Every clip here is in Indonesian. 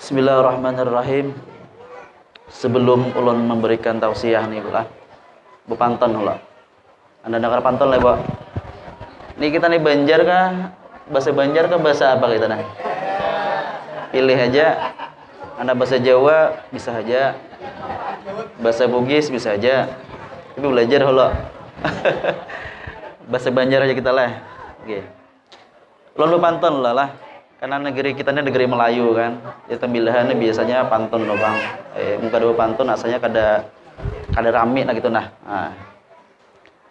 Bismillahirrahmanirrahim. Sebelum ulun memberikan tausiah nih ulah, bu pantun ulah. Anda dengar pantun lah, Bu? Ini kita nih Banjar kah? Bahasa Banjar kah bahasa apa kita nah? Pilih aja. Anda bahasa Jawa bisa aja. Bahasa Bugis bisa aja. Tapi belajar ulah. Bahasa Banjar aja kita lah. Oke. Ulun pantun lah. Karena negeri kita ini negeri Melayu kan, ya tembilahannya biasanya pantun loh bang. Muka dua pantun asalnya kada rame lah gitu nah.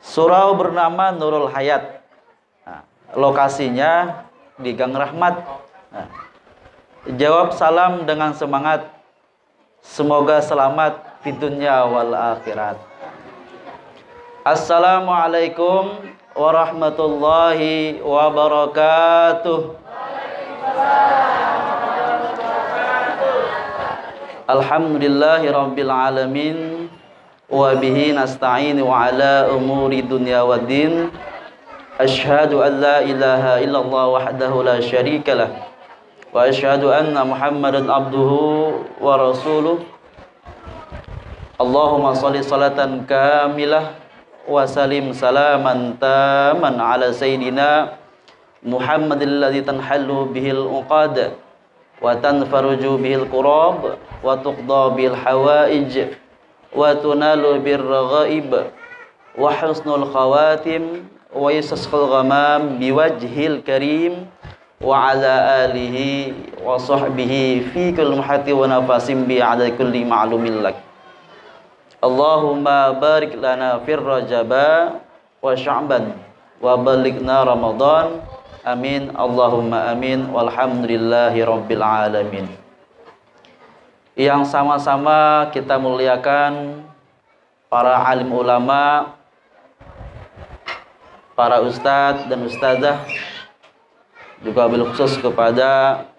Surau bernama Nurul Hayat. Nah, lokasinya di Gang Rahmat. Nah, jawab salam dengan semangat. Semoga selamat di dunia wal akhirat. Assalamualaikum warahmatullahi wabarakatuh. Alhamdulillahi rabbil alamin wa bihi nasta'in wa ala umuri dunya waddin. Asyhadu an la ilaha illallah wahdahu la syarikalah wa asyhadu anna Muhammadan abduhu wa rasuluh. Allahumma shalli salatan kamilah wa salim salaman taman ala sayyidina Muhammadil ladzi tanhallu bihil uqad wa tanfaruju bihil qurab wa tuqda bil hawaij wa tunalu bir raghaib wa husnul khawatim wa yasqal ghamam biwajhil karim wa ala alihi wa sahbihi fi kulli mahati wa nafasim bi ada kulli ma'lumin lak. Allahumma barik lana fir rajaba wa sya'ban wa balighna ramadan. Amin, Allahumma amin, walhamdulillahi rabbil alamin. Yang sama-sama kita muliakan para alim ulama, para ustadz dan ustazah, juga bil khusus kepada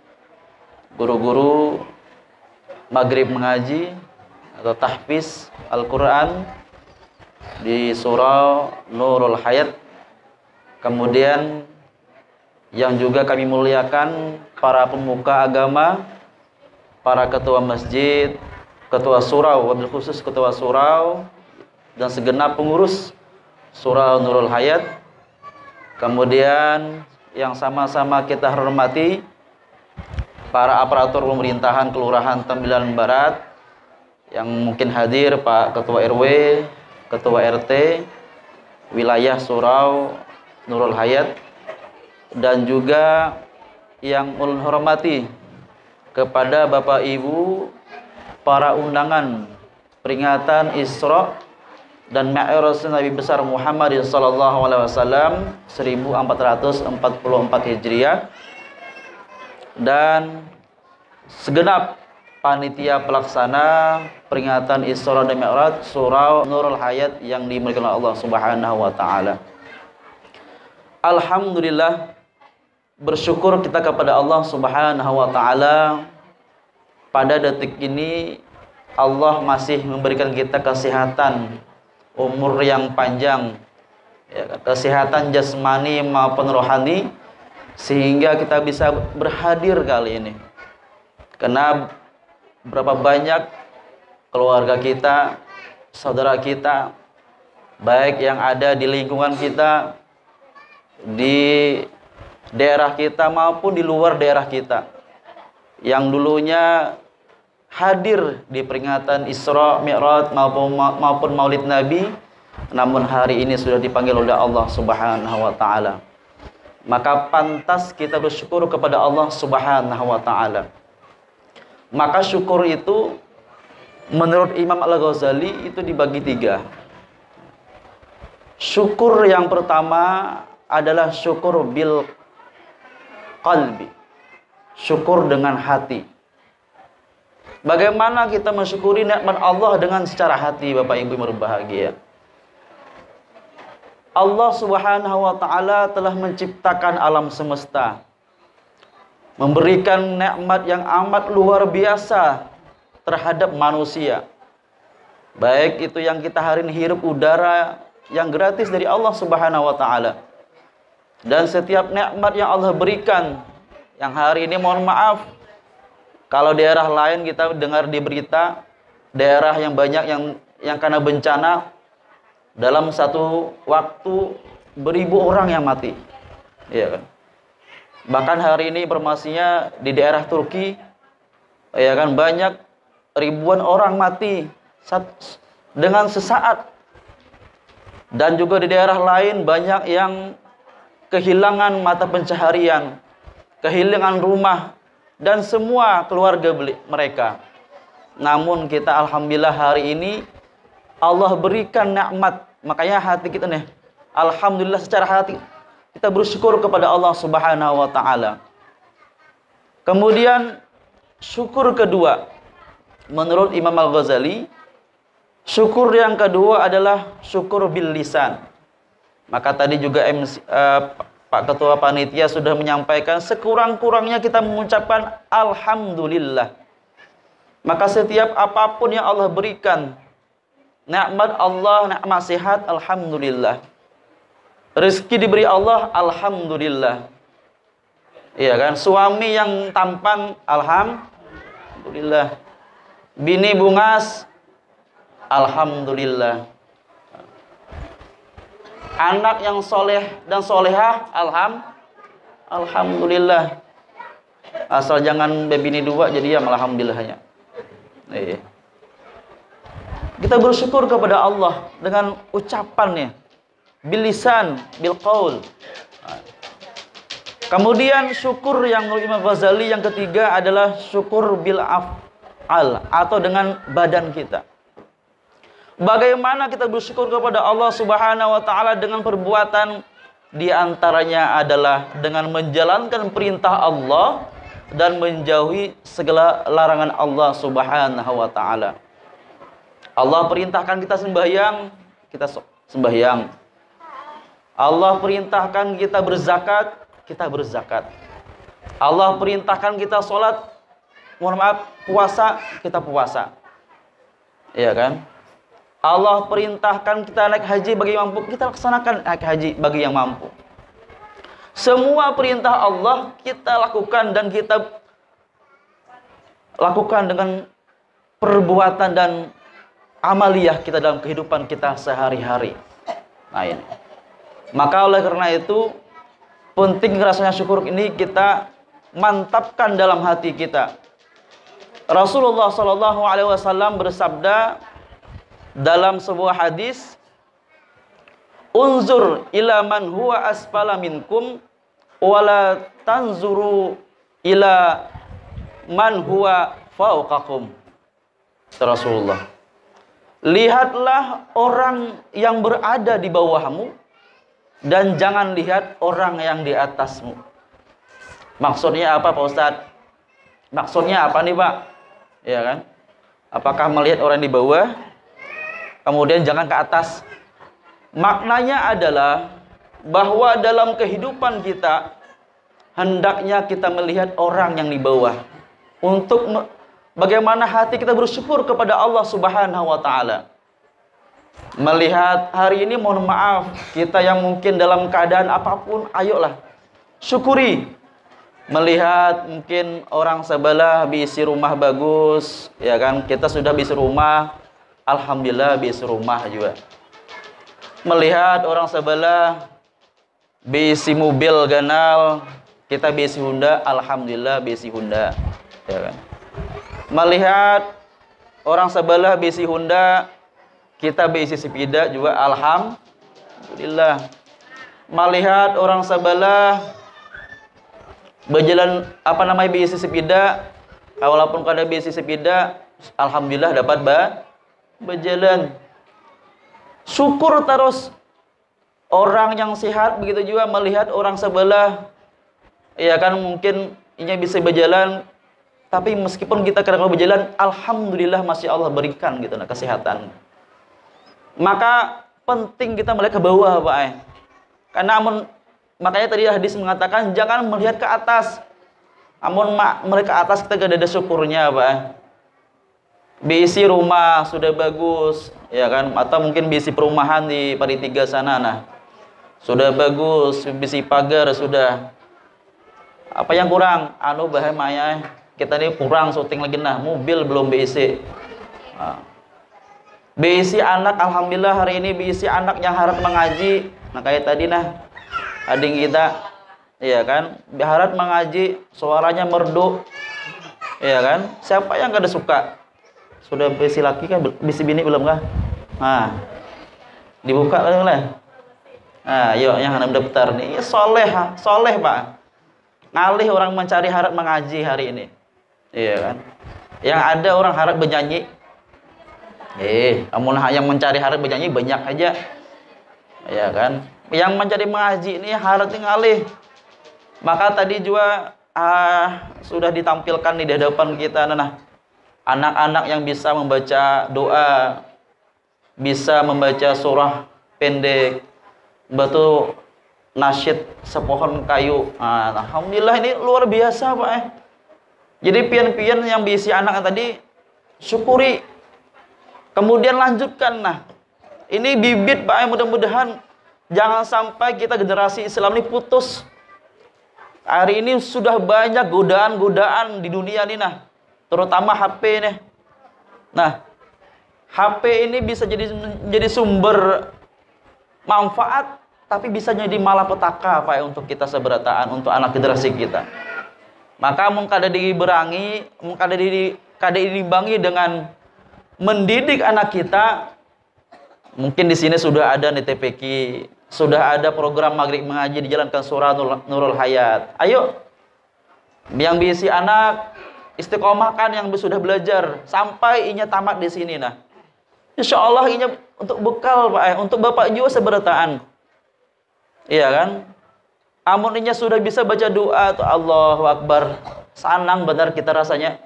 guru-guru maghrib mengaji atau tahfiz Al-Quran di surau Nurul Hayat. Kemudian yang juga kami muliakan para pemuka agama, para ketua masjid, ketua surau, wabil khusus ketua surau dan segenap pengurus surau Nurul Hayat. Kemudian yang sama-sama kita hormati para aparatur pemerintahan Kelurahan Tembilan Barat yang mungkin hadir, Pak Ketua RW, Ketua RT wilayah surau Nurul Hayat, dan juga yang ulun hormati kepada Bapak Ibu para undangan peringatan Isra dan Mi'raj Nabi besar Muhammad sallallahu alaihi wasallam 1444 Hijriah dan segenap panitia pelaksana peringatan Isra dan Mi'raj surau Nurul Hayat yang dimuliakan Allah Subhanahu wa taala. Alhamdulillah, bersyukur kita kepada Allah Subhanahu wa taala pada detik ini Allah masih memberikan kita kesehatan, umur yang panjang, ya, kesehatan jasmani maupun rohani, sehingga kita bisa berhadir kali ini. Karena berapa banyak keluarga kita, saudara kita, baik yang ada di lingkungan kita, di daerah kita maupun di luar daerah kita, yang dulunya hadir di peringatan Isra Mi'raj maupun Maulid Nabi, namun hari ini sudah dipanggil oleh Allah Subhanahu wa taala. Maka pantas kita bersyukur kepada Allah Subhanahu wa taala. Maka syukur itu menurut Imam Al-Ghazali itu dibagi 3. Syukur yang pertama adalah syukur bil qalbi, syukur dengan hati. Bagaimana kita mensyukuri nikmat Allah dengan secara hati, Bapak Ibu yang berbahagia? Allah Subhanahu wa taala telah menciptakan alam semesta, memberikan nikmat yang amat luar biasa terhadap manusia. Baik itu yang kita hari ini hirup udara yang gratis dari Allah Subhanahu wa taala. Dan setiap nikmat yang Allah berikan, yang hari ini mohon maaf Kalau daerah lain kita dengar di berita, daerah yang banyak yang kena bencana, dalam satu waktu beribu orang yang mati. Iya kan? Bahkan hari ini informasinya di daerah Turki, ya kan, banyak ribuan orang mati dengan sesaat. Dan juga di daerah lain banyak yang kehilangan mata pencaharian, kehilangan rumah, dan semua keluarga mereka. Namun kita alhamdulillah hari ini Allah berikan nikmat. Makanya hati kita nih, alhamdulillah secara hati kita bersyukur kepada Allah Subhanahu wa taala. Kemudian syukur kedua menurut Imam Al-Ghazali, syukur yang kedua adalah syukur bil lisan. Maka tadi juga Pak Ketua Panitia sudah menyampaikan sekurang-kurangnya kita mengucapkan alhamdulillah. Maka setiap apapun yang Allah berikan, nikmat Allah, nikmat sehat, alhamdulillah. Rezeki diberi Allah, alhamdulillah. Iya kan? Suami yang tampan, alhamdulillah. Bini bungas, alhamdulillah. Anak yang soleh dan solehah, alhamdulillah. Asal jangan bebini dua, jadi ya alhamdulillahnya. Iya. Kita bersyukur kepada Allah dengan ucapannya, bil lisan, bil qaul. Kemudian syukur yang menurut Imam Ghazali yang ketiga adalah syukur bil af'al, atau dengan badan kita. Bagaimana kita bersyukur kepada Allah Subhanahu wa taala dengan perbuatan, di antaranya adalah dengan menjalankan perintah Allah dan menjauhi segala larangan Allah Subhanahu wa taala. Allah perintahkan kita sembahyang, kita sembahyang. Allah perintahkan kita berzakat, kita berzakat. Allah perintahkan kita sholat, puasa, kita puasa. Iya kan? Allah perintahkan kita naik haji bagi yang mampu, kita laksanakan naik haji bagi yang mampu. Semua perintah Allah kita lakukan, dan kita lakukan dengan perbuatan dan amaliyah kita dalam kehidupan kita sehari-hari. Nah ini. Maka oleh karena itu penting rasanya syukur ini kita mantapkan dalam hati kita. Rasulullah SAW bersabda dalam sebuah hadis, unzur ila man huwa asfala minkum wala tanzuru ila man huwa fauqakum. Rasulullah, lihatlah orang yang berada di bawahmu dan jangan lihat orang yang di atasmu. Maksudnya apa Pak Ustadz? Maksudnya apa nih Pak? Ya kan? Apakah melihat orang di bawah kemudian jangan ke atas? Maknanya adalah bahwa dalam kehidupan kita hendaknya kita melihat orang yang di bawah, untuk bagaimana hati kita bersyukur kepada Allah Subhanahu wa taala. Melihat hari ini, mohon maaf, kita yang mungkin dalam keadaan apapun, ayolah syukuri. Melihat mungkin orang sebelah bisi rumah bagus, ya kan, kita sudah bisi rumah, alhamdulillah bisi rumah juga. Melihat orang sebelah bisi mobil ganal, kita bisi Honda, alhamdulillah bisi Honda, ya kan. Melihat orang sebelah bisi Honda, kita bisi sepeda juga, alhamdulillah. Melihat orang sebelah berjalan bisi sepeda, walaupun kada bisi sepeda, alhamdulillah dapat berjalan. Syukur terus. Orang yang sehat begitu juga melihat orang sebelah, ya kan, mungkin ini bisa berjalan, tapi meskipun kita kadang-kadang berjalan, alhamdulillah masih Allah berikan gitu nah kesehatan. Maka penting kita melihat ke bawah Pak. Karena makanya tadi hadis mengatakan jangan melihat ke atas. Namun melihat ke atas kita gak ada syukurnya Pak. Bisi rumah sudah bagus, ya kan? Atau mungkin bisi perumahan di Paritiga sana, nah sudah bagus, bisi pagar sudah. Apa yang kurang? Bahaya kita ini kurang syuting lagi nah, mobil belum BIC. Nah, BIC anak, alhamdulillah hari ini BIC anak yang harap mengaji. Nah kayak tadi nah, adik kita, iya kan, harap mengaji, suaranya merdu, iya kan. Siapa yang kada suka? Sudah BIC laki kan, BIC bini belum kah? Nah, dibuka lah. Nah, yuk yang hendak daftar nih, soleh, soleh pak. Ngalih orang mencari harap mengaji hari ini, iya kan. Yang ada orang harap bernyanyi. Amun yang mencari harap bernyanyi banyak aja, iya kan. Yang mencari mengaji ini harap ngalih. Maka tadi juga sudah ditampilkan di hadapan kita, nah, anak-anak yang bisa membaca doa, bisa membaca surah pendek, batu nasyid sepohon kayu. Alhamdulillah ini luar biasa pak. Jadi pian-pian yang diisi anak tadi syukuri, kemudian lanjutkan. Nah ini bibit pak, mudah-mudahan jangan sampai kita generasi Islam ini putus. Hari ini sudah banyak godaan-godaan di dunia ini nah, terutama HP nih. Nah HP ini bisa jadi sumber manfaat, tapi bisa jadi malapetaka Pak untuk kita seberataan, untuk anak generasi kita. Maka mengkada diberangi, mengkada diimbangi dengan mendidik anak kita. Mungkin di sini sudah ada NTPQ, sudah ada program maghrib mengaji dijalankan surah Nurul Hayat. Ayo, yang bisi anak istiqomahkan yang sudah belajar sampai inya tamat di sini nah. Insya Allah inya untuk bekal Pak, untuk Bapak juga seberataan. Iya kan? Amun inya sudah bisa baca doa tuh Allahu Akbar. Senang benar kita rasanya.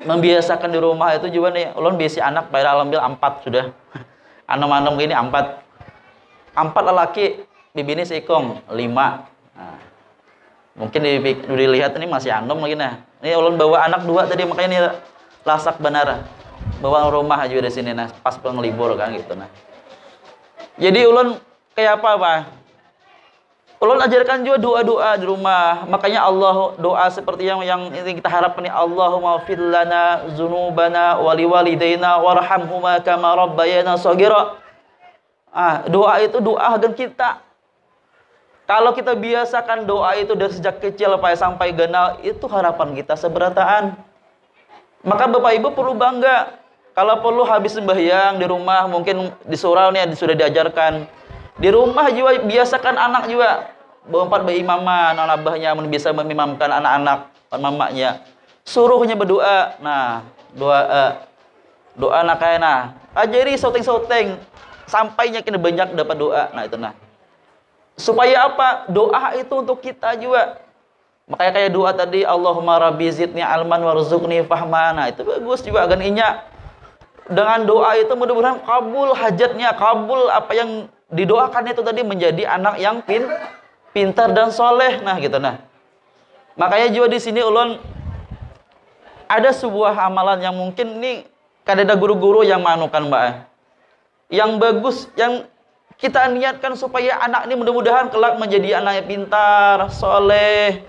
Membiasakan di rumah itu juga nih. Ulun biasi anak pada alhamdulillah 4 sudah. Anom-anom gini 4. 4 lelaki, bibini seikong 5. Nah, mungkin dilihat ini masih anom lagi nah. Ini ulun bawa anak 2 tadi makanya ini lasak benar. Bawa rumah juga di sini nah, pas penglibur kan gitu nah. Jadi ulun kayak apa Pak? Ulun ajarkan juga doa-doa di rumah. Makanya Allah doa seperti yang ini kita harapkan, Allahumma fir lana dzunubana wa liwalidayna warhamhuma kama rabbayana shaghira. Doa itu doa agar kita. Kalau kita biasakan doa itu dari sejak kecil sampai genal, itu harapan kita seberataan. Maka Bapak Ibu perlu bangga. Kalau perlu habis sembahyang di rumah, mungkin di surau nih sudah diajarkan. Di rumah juga biasakan anak juga. Berempat berimaman, anak abahnya bisa memimamkan anak-anak, mamanya. Suruhnya berdoa. Nah, doa anak kayak nah. Ajari sauting-sauting sampainya kena banyak dapat doa. Nah, itu nah. Supaya apa? Doa itu untuk kita juga. Makanya kayak doa tadi, Allahumma rabbi zidni alman warzuqni fahman. Nah, itu bagus juga agan inya. Dengan doa itu mudah-mudahan kabul hajatnya, kabul apa yang didoakan itu tadi menjadi anak yang pintar dan soleh. Nah, gitu nah. Makanya juga di sini ulun ada sebuah amalan yang mungkin ini kadang ada guru-guru yang manukan Mbak. Yang bagus, yang kita niatkan supaya anak ini mudah-mudahan kelak menjadi anak yang pintar, soleh,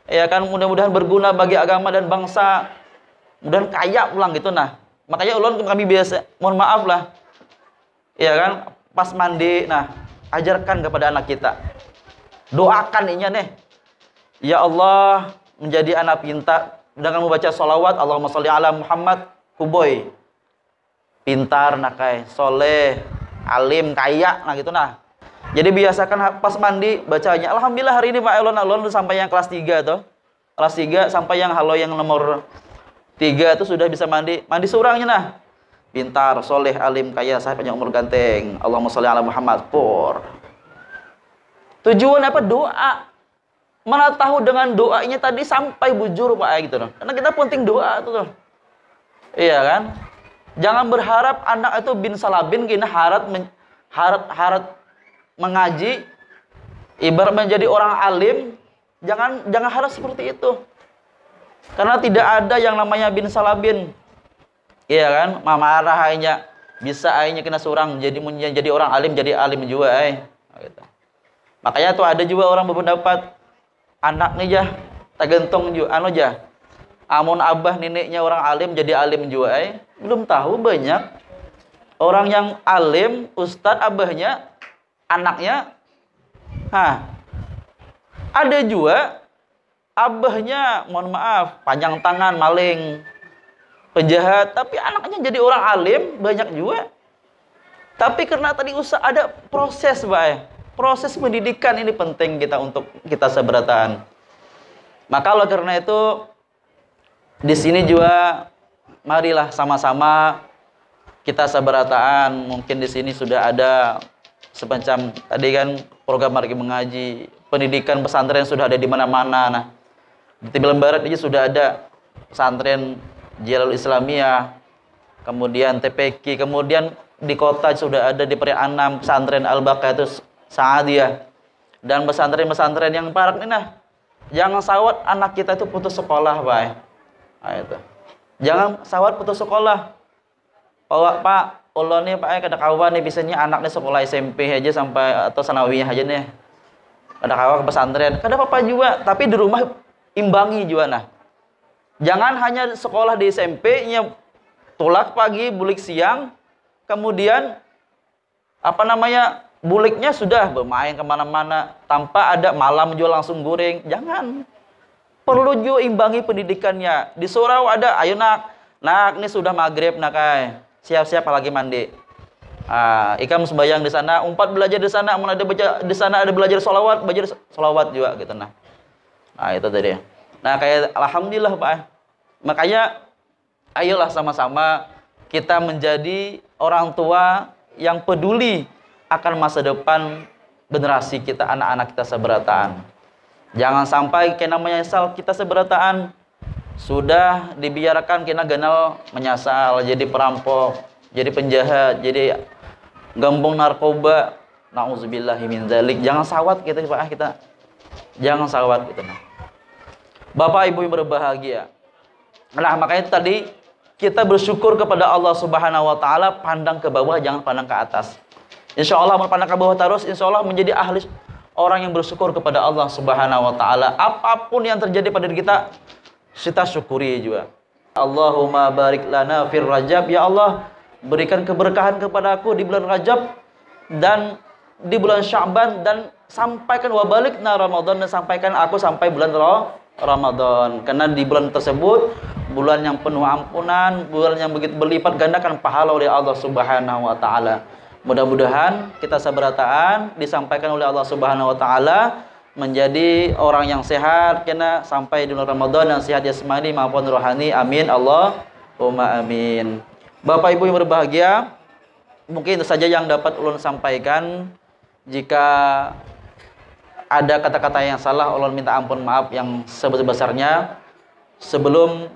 ya kan, mudah-mudahan berguna bagi agama dan bangsa, mudah-mudahan kaya pulang gitu nah. Makanya ulun kami biasa, mohon maaf lah, ya kan, pas mandi, nah ajarkan kepada anak kita, doakan inya nih, ya Allah menjadi anak pintar dengan membaca sholawat, Allahumma sholli ala Muhammad, kuboy, pintar, nakai, soleh, alim, kaya, nah gitu nah. Jadi biasakan pas mandi bacanya. Alhamdulillah hari ini Pak ulun sampai yang kelas 3 tuh, kelas 3 sampai yang halo yang nomor 3 itu sudah bisa mandi surangnya nah. Pintar, soleh, alim, kaya, saya panjang umur ganteng. Allahumma sholli ala Muhammad. Pur. Tujuan apa? Doa. Mana tahu dengan doanya tadi sampai bujur Pak gitu loh. Karena kita penting doa tuh. Iya kan? Jangan berharap anak itu bin salabin kena harap mengaji ibarat menjadi orang alim. Jangan harap seperti itu. Karena tidak ada yang namanya bin salabin. Iya kan? Marah akhirnya bisa akhirnya kena surang jadi orang alim, jadi alim juga gitu. Makanya tuh ada juga orang berpendapat anak nih ya tergantung juga Amun abah neneknya orang alim jadi alim juga belum tahu banyak orang yang alim, ustadz abahnya, anaknya. Ada juga abahnya, mohon maaf, panjang tangan, maling, penjahat, tapi anaknya jadi orang alim, banyak juga. Tapi karena tadi ada proses, Pak. Proses pendidikan ini penting kita untuk kita seberataan. Maka oleh karena itu di sini juga marilah sama-sama kita seberataan. Mungkin di sini sudah ada semacam tadi kan program margi mengaji, pendidikan pesantren sudah ada di mana-mana. Nah, di Timbalan Barat ini sudah ada pesantren Jalalul Islamiyah, kemudian TPQ, kemudian di kota sudah ada di Peri Anam pesantren Al-Baqayatus Sa'adiyah, dan pesantren-pesantren yang parak ini. Nah, jangan sawat anak kita itu putus sekolah, Pak. Nah, itu. Jangan sawat putus sekolah. Pak, Allah nih Pak, kada kawan nih bisanya anaknya sekolah SMP aja sampai atau sanawiyah aja nih. Kada kawan ke pesantren, kada apa-apa juga, tapi di rumah imbangi juga nah. Jangan hanya sekolah di SMP-nya tulak pagi, bulik siang, kemudian buliknya sudah bermain kemana-mana tanpa ada malam juga langsung goreng. Jangan. Perlu juga imbangi pendidikannya. Di surau ada, ayo nak ini sudah maghrib nak siap-siap lagi mandi. Ikam sembahyang di sana, umpat belajar di sana, ada baca di sana, ada belajar sholawat, belajar sholawat juga gitu nah. Itu tadi. Nah, kayak alhamdulillah Pak. Makanya ayolah sama-sama kita menjadi orang tua yang peduli akan masa depan generasi kita, anak-anak kita seberataan. Jangan sampai kena menyesal kita seberataan. Sudah dibiarkan kena ganal menyesal, jadi perampok, jadi penjahat, jadi gambung narkoba. Nauzubillahi min dzalik. Jangan sawat kita Pak, kita. Jangan sawat gitu nah. Bapak Ibu yang berbahagia. Nah, makanya tadi kita bersyukur kepada Allah Subhanahu wa taala, pandang ke bawah jangan pandang ke atas. Insyaallah pandang ke bawah terus, insyaallah menjadi ahli orang yang bersyukur kepada Allah Subhanahu wa taala. Apapun yang terjadi pada diri kita syukuri juga. Allahumma barik lana fir Rajab, ya Allah, berikan keberkahan kepada aku di bulan Rajab dan di bulan Sya'ban, dan sampaikan wabalikna Ramadan, dan sampaikan aku sampai bulan Ramadan. Karena di bulan tersebut bulan yang penuh ampunan, bulan yang begitu berlipat gandakan pahala oleh Allah Subhanahu wa taala. Mudah-mudahan kita seberataan disampaikan oleh Allah Subhanahu wa taala menjadi orang yang sehat kena sampai di bulan Ramadan, dan sehat jasmani maupun rohani. Amin Allahumma amin. Bapak Ibu yang berbahagia, mungkin itu saja yang dapat ulun sampaikan. Jika ada kata-kata yang salah, ulun minta ampun maaf yang sebesar-besarnya. Sebelum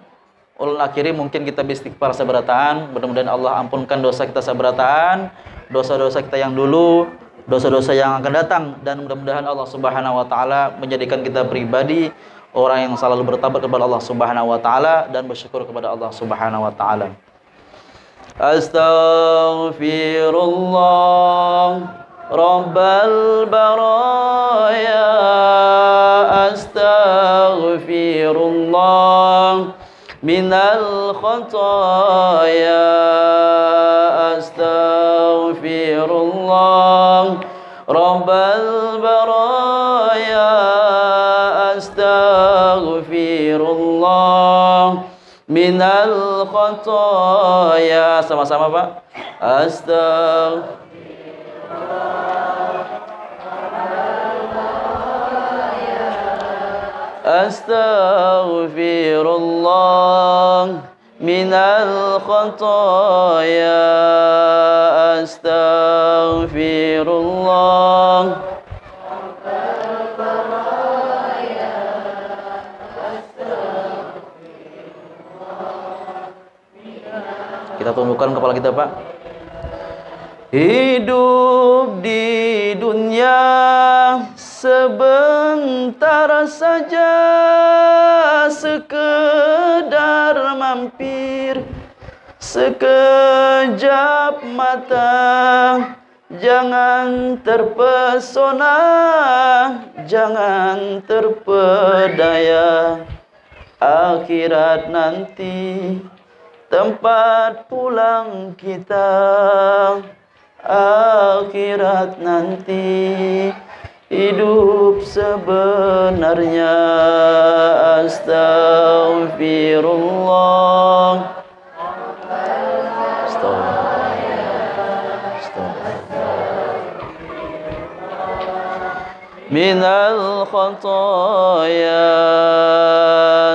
ulun akhiri, mungkin kita beristighfar seberataan. Mudah-mudahan Allah ampunkan dosa kita seberataan, dosa-dosa kita yang dulu, dosa-dosa yang akan datang, dan mudah-mudahan Allah Subhanahu wa taala menjadikan kita pribadi orang yang selalu bertabat kepada Allah Subhanahu wa taala dan bersyukur kepada Allah Subhanahu wa taala. Astaghfirullah Rabbal baraya, astaghfirullah minal khataya, astaghfirullah Rabbal baraya, astaghfirullah minal khataya. Sama-sama Pak. Astaghfirullah minal khataya, astaghfirullah. Kita tundukkan kepala kita Pak. Hidup di dunia sebentar saja, sekedar mampir sekejap mata. Jangan terpesona, jangan terpedaya. akhirat nanti tempat pulang kita. Akhirat nanti hidup sebenarnya. Astaghfirullah. Minal khataya.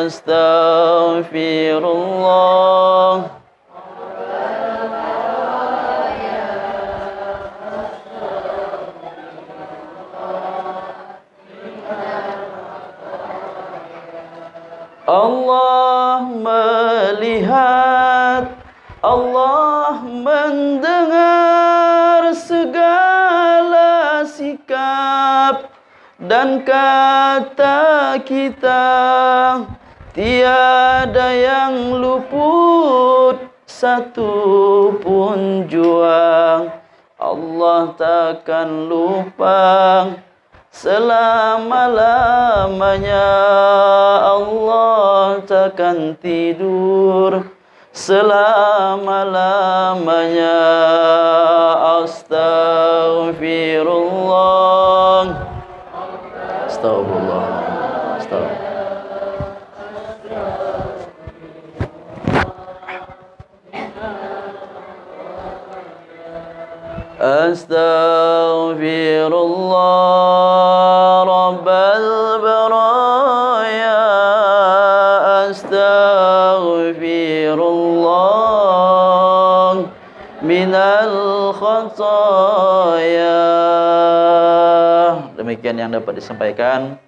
Astaghfirullah. Allah melihat, Allah mendengar segala sikap dan kata kita. Tiada yang luput satu pun jua. Allah takkan lupa selama-lamanya. Allah takkan tidur selama-lamanya. Astaghfirullah. Astagfirullah. Astaghfirullah Rabbal baraya. Astaghfirullah minal khataya. Demikian yang dapat disampaikan.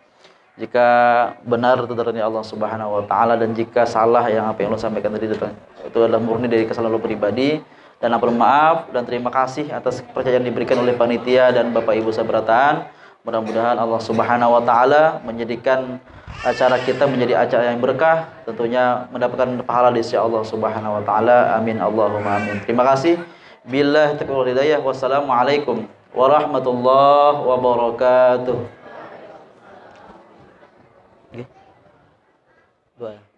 Jika benar itu dari Allah Subhanahu wa taala, dan jika salah yang apa yang Allah sampaikan tadi itu adalah murni dari kesalahan pribadi, dan mohon maaf dan terima kasih atas kepercayaan diberikan oleh panitia dan Bapak Ibu sabarataan. Mudah-mudahan Allah Subhanahu wa taala menjadikan acara kita menjadi acara yang berkah, tentunya mendapatkan pahala di sisi Allah Subhanahu wa taala. Amin Allahumma amin. Terima kasih. Billahi taufiq wal hidayah. Wassalamualaikum warahmatullahi wabarakatuh. Doa.